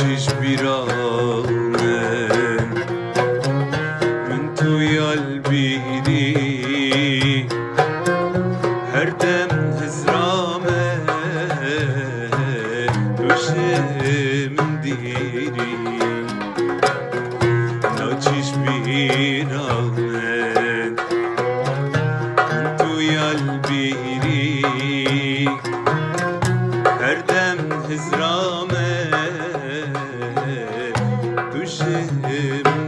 ناچش بیرانم من توی البیری هر دم هزرامه دوشم دیری ناچش بیرانم من توی البیری هر دم هزرامه دوشم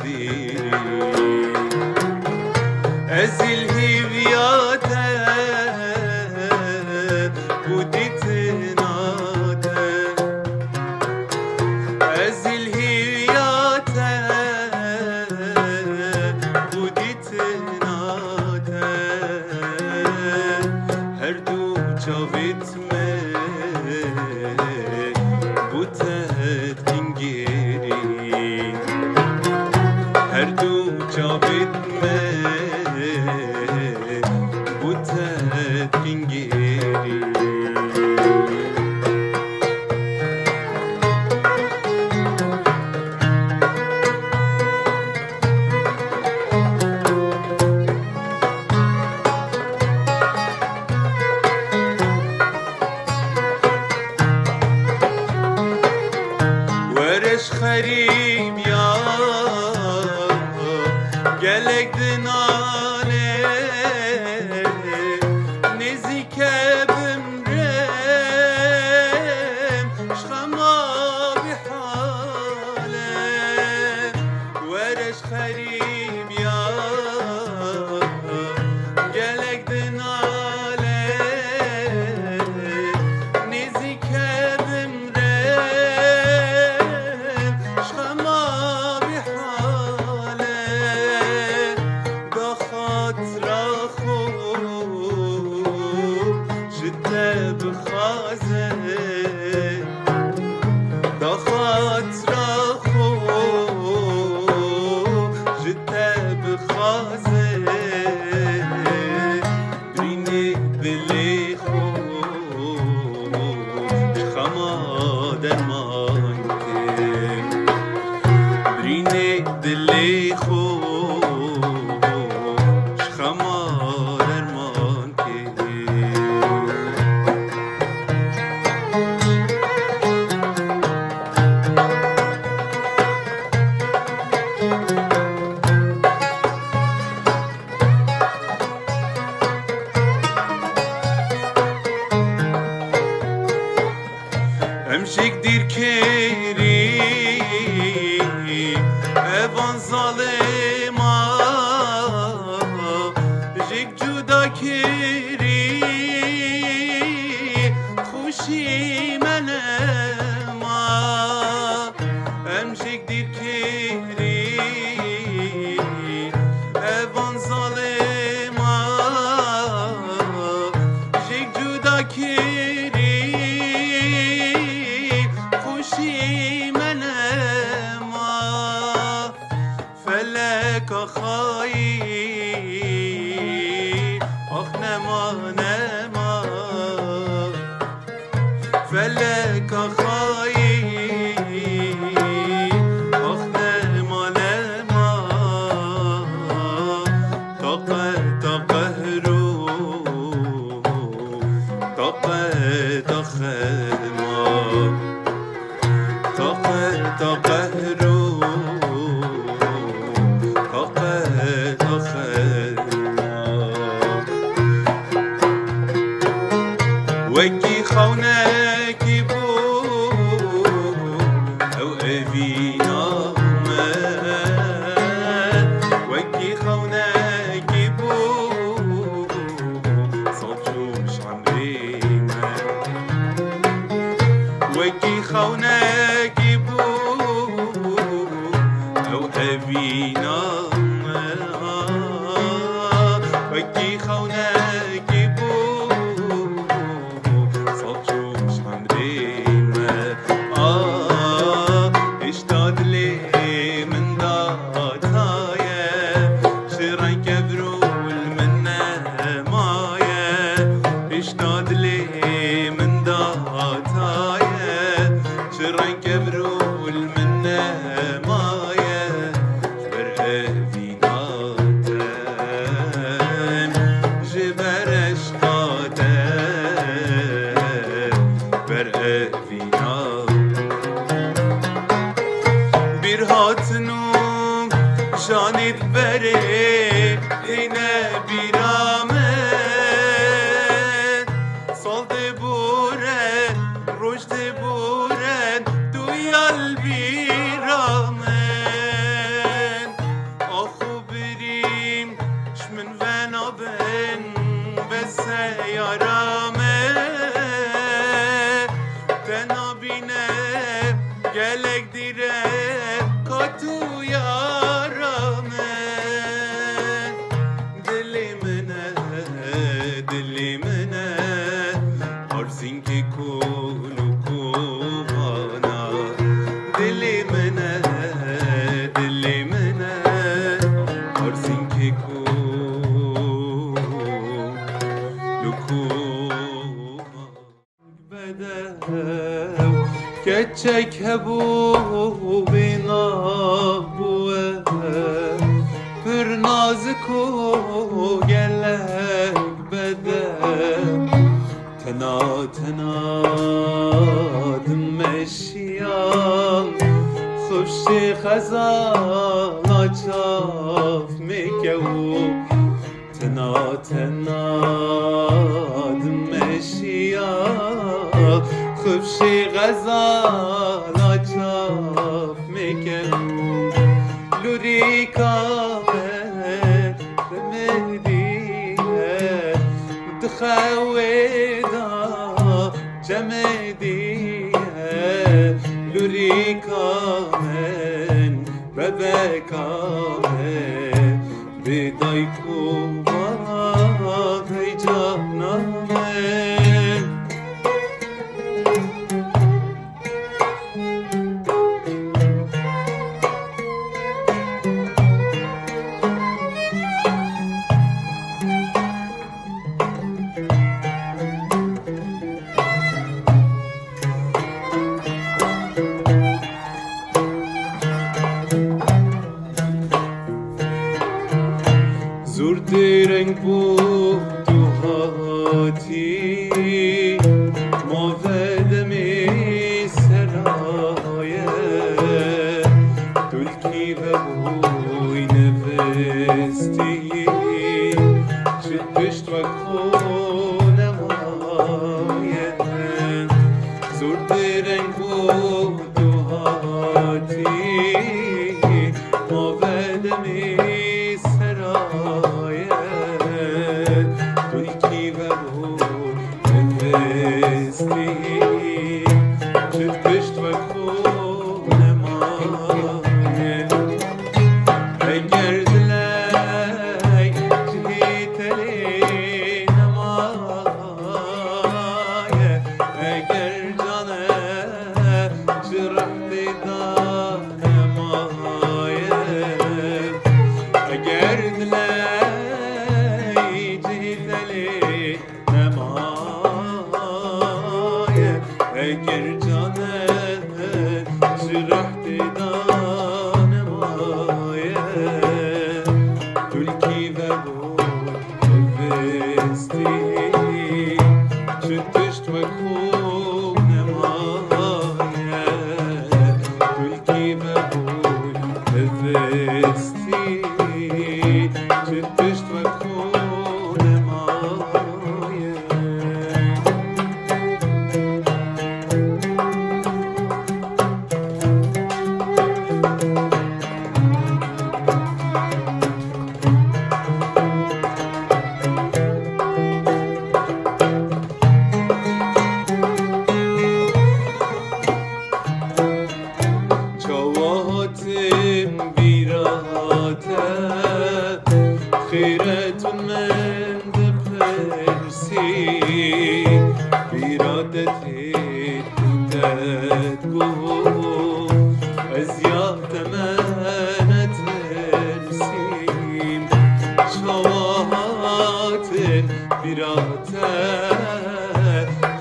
دیری از الهیویاته بودیت ناته از الهیویاته بودیت ناته هر دو چاویت بوتت انگیری هر دو چاوید بوتت انگیری ورش خریم یا گلک دناله نزیک بمرم شخما بحاله ورش خریم یا گلک دناله نزیک بخازه دخات را خوب جده بخازه برینه دلی خوب خما درمان که برینه دلی خوب خما درمان که امشک دیر کری evan zalima jek juda keri خوشی منما امشک دیر کری evan zalima jek juda keri منما فلك خايف اخ نما نما فلك خايف اخ نما نما تقهرو تخدما تقهرو وكي خونك بو او ابينا وكي خونك بو صوتوش عمرينا وكي خونك بو او ابينا وكي خونك بو صوتوش عمرينا اشتاد لي من داتايا شرن كبرو المنة مايا اشتاد لي من داتايا شرن كبرو بورن رشد بورن دوی البیرامن آخو بریم شمن ونابن بس یارامن تنابینه گلک دیره کاتو یارامن دلی منه آرزین که کولو کوبانا دلی منه آرزین که کولو کوبانا بده کچک هبو بینا بوه پر نازک و گلک بده تنا دمشیان خوشی خزان چاف میکو تنا دمشیان خوشی غزال چاف میکو لوری کامل بمدیه دخویدا جمدیه لوری کامل ببکامل بدای کوبا هی جانامل زور درنگ بود تو هاتی ما ودمی سرایه دلکی و بوی نوستی چه پشت و کنمایه زور درنگ بود تو هاتی ما ودمی اگر جانه جرحت دانمایه تلکی و بود وستی چه تشت و کونمایه تلکی و بود وستی چه تشت و کونمایه خیرتون من دپرسی بیرادتی بودت گو از یاد من ترسیم شواهات بیرادت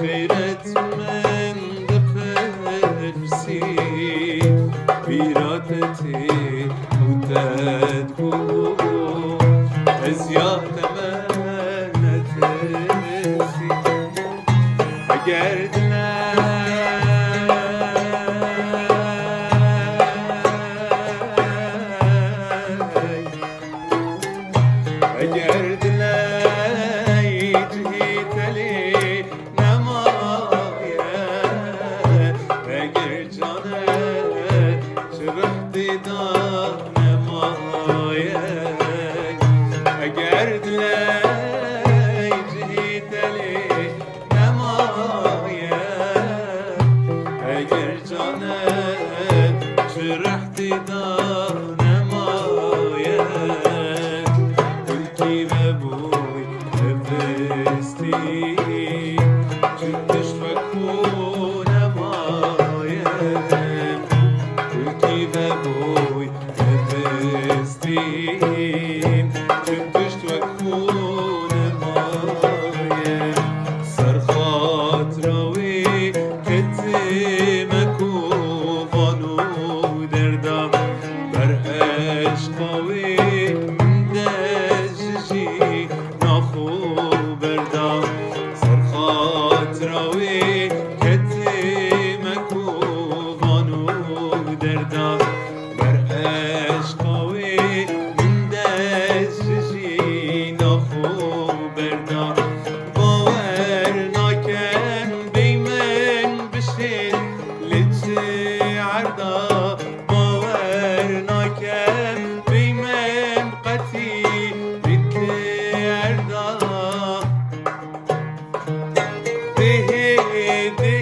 خیرت من دپرسی بیرادتی بودت گو از یاد من نترسی اگر دلای جهی تلی نما وكون مايم تركي بابوي نفستين شفتشت وكون مايم سر خاطروي كتمك وفانو دردم بر عشقاوي دججي ناخو بردم سر خاطروي كتمك وفانو دردم بر عشقاوي دججي ناخو بردم باور ناکن بی من بشین لچه عردا باور ناکن بی من قطی لچه عردا ده